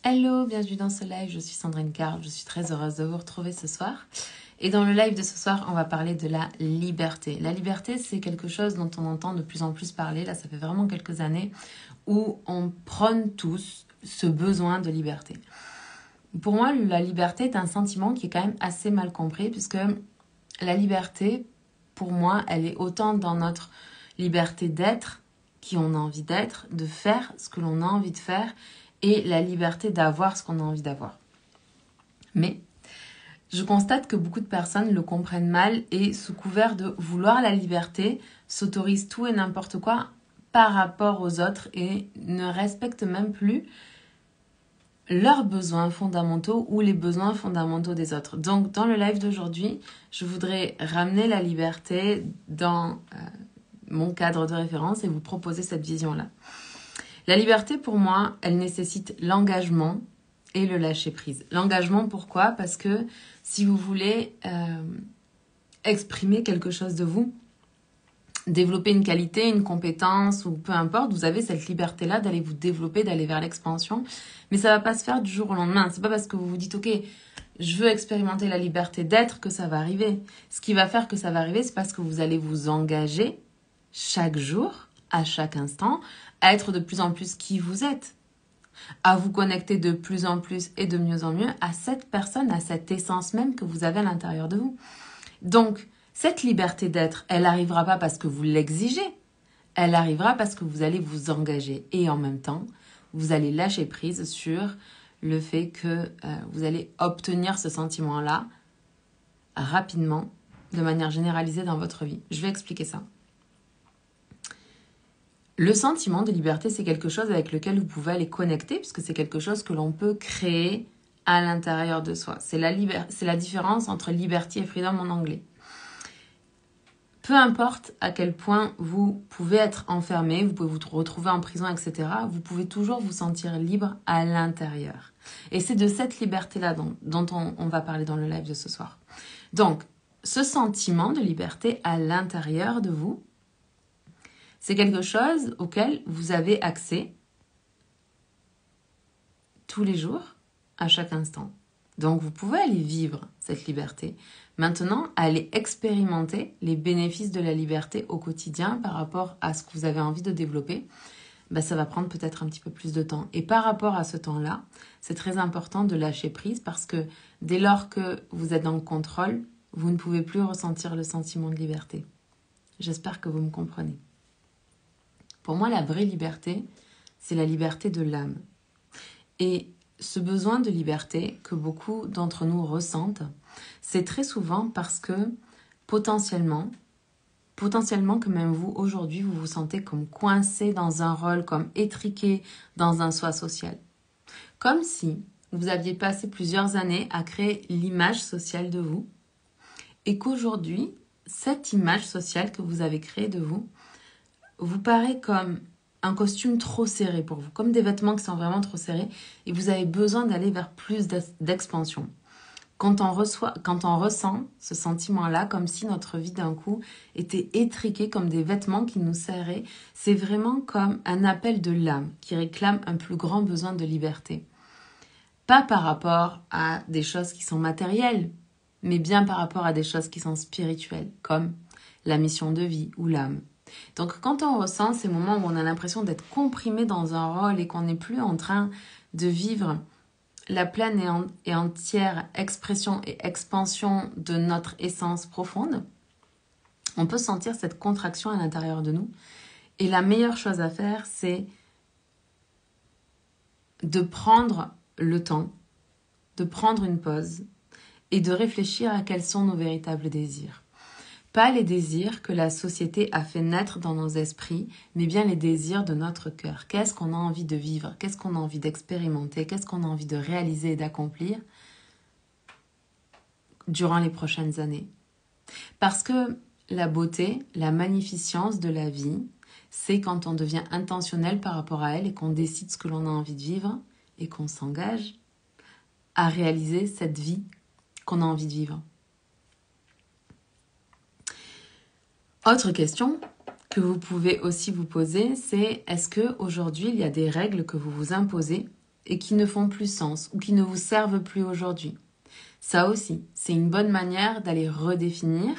Hello, bienvenue dans ce live, je suis Sandrine Carl, je suis très heureuse de vous retrouver ce soir. Et dans le live de ce soir, on va parler de la liberté. La liberté, c'est quelque chose dont on entend de plus en plus parler, là ça fait vraiment quelques années, où on prône tous ce besoin de liberté. Pour moi, la liberté est un sentiment qui est quand même assez mal compris, puisque la liberté, pour moi, elle est autant dans notre liberté d'être, qui on a envie d'être, de faire ce que l'on a envie de faire, et la liberté d'avoir ce qu'on a envie d'avoir. Mais je constate que beaucoup de personnes le comprennent mal et sous couvert de vouloir la liberté, s'autorisent tout et n'importe quoi par rapport aux autres et ne respectent même plus leurs besoins fondamentaux ou les besoins fondamentaux des autres. Donc dans le live d'aujourd'hui, je voudrais ramener la liberté dans mon cadre de référence et vous proposer cette vision-là. La liberté, pour moi, elle nécessite l'engagement et le lâcher-prise. L'engagement, pourquoi ? Parce que si vous voulez exprimer quelque chose de vous, développer une qualité, une compétence ou peu importe, vous avez cette liberté-là d'aller vous développer, d'aller vers l'expansion. Mais ça ne va pas se faire du jour au lendemain. C'est pas parce que vous vous dites, ok, je veux expérimenter la liberté d'être que ça va arriver. Ce qui va faire que ça va arriver, c'est parce que vous allez vous engager chaque jour, à chaque instant, à être de plus en plus qui vous êtes, à vous connecter de plus en plus et de mieux en mieux à cette personne, à cette essence même que vous avez à l'intérieur de vous. Donc, cette liberté d'être, elle n'arrivera pas parce que vous l'exigez, elle arrivera parce que vous allez vous engager et en même temps, vous allez lâcher prise sur le fait que vous allez obtenir ce sentiment-là rapidement, de manière généralisée dans votre vie. Je vais expliquer ça. Le sentiment de liberté, c'est quelque chose avec lequel vous pouvez aller connecter, puisque c'est quelque chose que l'on peut créer à l'intérieur de soi. C'est la différence entre liberty et freedom en anglais. Peu importe à quel point vous pouvez être enfermé, vous pouvez vous retrouver en prison, etc., vous pouvez toujours vous sentir libre à l'intérieur. Et c'est de cette liberté-là dont on va parler dans le live de ce soir. Donc, ce sentiment de liberté à l'intérieur de vous, c'est quelque chose auquel vous avez accès tous les jours, à chaque instant. Donc vous pouvez aller vivre cette liberté. Maintenant, aller expérimenter les bénéfices de la liberté au quotidien par rapport à ce que vous avez envie de développer, ça va prendre peut-être un petit peu plus de temps. Et par rapport à ce temps-là, c'est très important de lâcher prise parce que dès lors que vous êtes dans le contrôle, vous ne pouvez plus ressentir le sentiment de liberté. J'espère que vous me comprenez. Pour moi, la vraie liberté, c'est la liberté de l'âme. Et ce besoin de liberté que beaucoup d'entre nous ressentent, c'est très souvent parce que potentiellement que même vous, aujourd'hui, vous vous sentez comme coincé dans un rôle, comme étriqué dans un soi social. Comme si vous aviez passé plusieurs années à créer l'image sociale de vous et qu'aujourd'hui, cette image sociale que vous avez créée de vous paraît comme un costume trop serré pour vous, comme des vêtements qui sont vraiment trop serrés et vous avez besoin d'aller vers plus d'expansion. Quand on ressent ce sentiment-là, comme si notre vie d'un coup était étriquée comme des vêtements qui nous serraient, c'est vraiment comme un appel de l'âme qui réclame un plus grand besoin de liberté. Pas par rapport à des choses qui sont matérielles, mais bien par rapport à des choses qui sont spirituelles, comme la mission de vie ou l'âme. Donc quand on ressent ces moments où on a l'impression d'être comprimé dans un rôle et qu'on n'est plus en train de vivre la pleine et entière expression et expansion de notre essence profonde, on peut sentir cette contraction à l'intérieur de nous. Et la meilleure chose à faire, c'est de prendre le temps, de prendre une pause et de réfléchir à quels sont nos véritables désirs. Pas les désirs que la société a fait naître dans nos esprits, mais bien les désirs de notre cœur. Qu'est-ce qu'on a envie de vivre? Qu'est-ce qu'on a envie d'expérimenter? Qu'est-ce qu'on a envie de réaliser et d'accomplir durant les prochaines années? Parce que la beauté, la magnificence de la vie, c'est quand on devient intentionnel par rapport à elle et qu'on décide ce que l'on a envie de vivre et qu'on s'engage à réaliser cette vie qu'on a envie de vivre. Autre question que vous pouvez aussi vous poser, c'est est-ce qu'aujourd'hui, il y a des règles que vous vous imposez et qui ne font plus sens ou qui ne vous servent plus aujourd'hui. Ça aussi, c'est une bonne manière d'aller redéfinir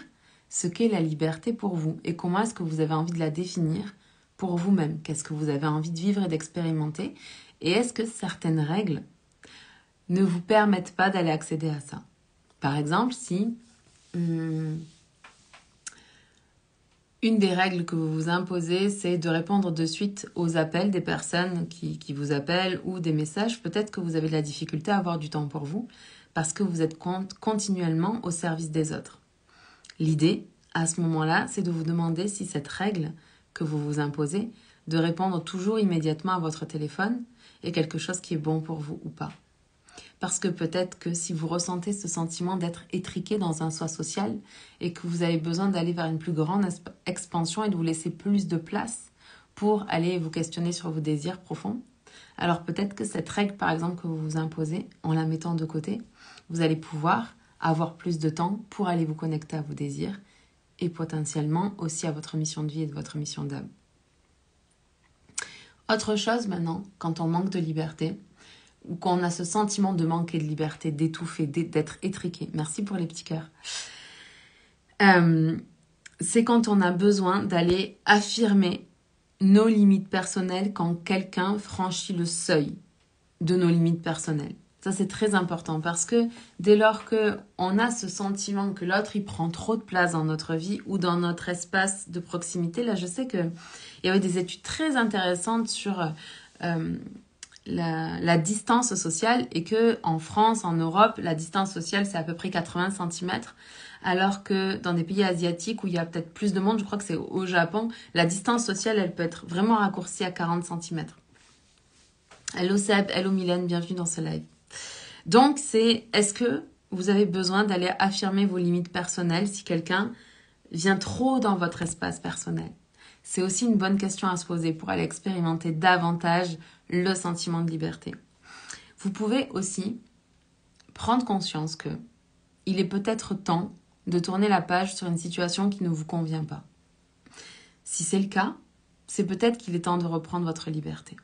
ce qu'est la liberté pour vous et comment est-ce que vous avez envie de la définir pour vous-même. Qu'est-ce que vous avez envie de vivre et d'expérimenter et est-ce que certaines règles ne vous permettent pas d'aller accéder à ça. Par exemple, si une des règles que vous vous imposez, c'est de répondre de suite aux appels des personnes qui vous appellent ou des messages. Peut-être que vous avez de la difficulté à avoir du temps pour vous parce que vous êtes continuellement au service des autres. L'idée, à ce moment-là, c'est de vous demander si cette règle que vous vous imposez, de répondre toujours immédiatement à votre téléphone, est quelque chose qui est bon pour vous ou pas. Parce que peut-être que si vous ressentez ce sentiment d'être étriqué dans un soi social et que vous avez besoin d'aller vers une plus grande expansion et de vous laisser plus de place pour aller vous questionner sur vos désirs profonds, alors peut-être que cette règle, par exemple, que vous vous imposez, en la mettant de côté, vous allez pouvoir avoir plus de temps pour aller vous connecter à vos désirs et potentiellement aussi à votre mission de vie et de votre mission d'âme. Autre chose maintenant, quand on manque de liberté, ou qu'on a ce sentiment de manquer de liberté, d'étouffer, d'être étriqué. Merci pour les petits cœurs. C'est quand on a besoin d'aller affirmer nos limites personnelles quand quelqu'un franchit le seuil de nos limites personnelles. Ça, c'est très important parce que dès lors qu'on a ce sentiment que l'autre, il prend trop de place dans notre vie ou dans notre espace de proximité, là, je sais qu'il y avait des études très intéressantes sur la distance sociale et que en France, en Europe, la distance sociale, c'est à peu près 80 cm, alors que dans des pays asiatiques où il y a peut-être plus de monde, je crois que c'est au Japon, la distance sociale, elle peut être vraiment raccourcie à 40 cm. Hello Seb, hello Mylène, bienvenue dans ce live. Donc, est-ce que vous avez besoin d'aller affirmer vos limites personnelles si quelqu'un vient trop dans votre espace personnel? C'est aussi une bonne question à se poser pour aller expérimenter davantage le sentiment de liberté. Vous pouvez aussi prendre conscience que il est peut-être temps de tourner la page sur une situation qui ne vous convient pas. Si c'est le cas, c'est peut-être qu'il est temps de reprendre votre liberté.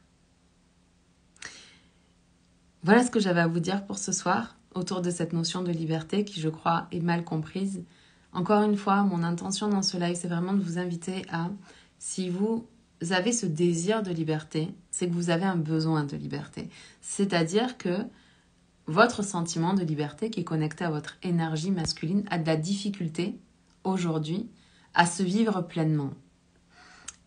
Voilà ce que j'avais à vous dire pour ce soir autour de cette notion de liberté qui, je crois, est mal comprise. Encore une fois, mon intention dans ce live, c'est vraiment de vous inviter à, si vous avez ce désir de liberté, c'est que vous avez un besoin de liberté. C'est-à-dire que votre sentiment de liberté qui est connecté à votre énergie masculine a de la difficulté aujourd'hui à se vivre pleinement.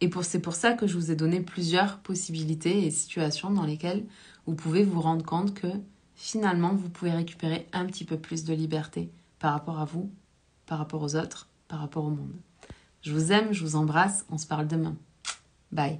Et c'est pour ça que je vous ai donné plusieurs possibilités et situations dans lesquelles vous pouvez vous rendre compte que finalement, vous pouvez récupérer un petit peu plus de liberté par rapport à vous, par rapport aux autres, par rapport au monde. Je vous aime, je vous embrasse, on se parle demain. Bye.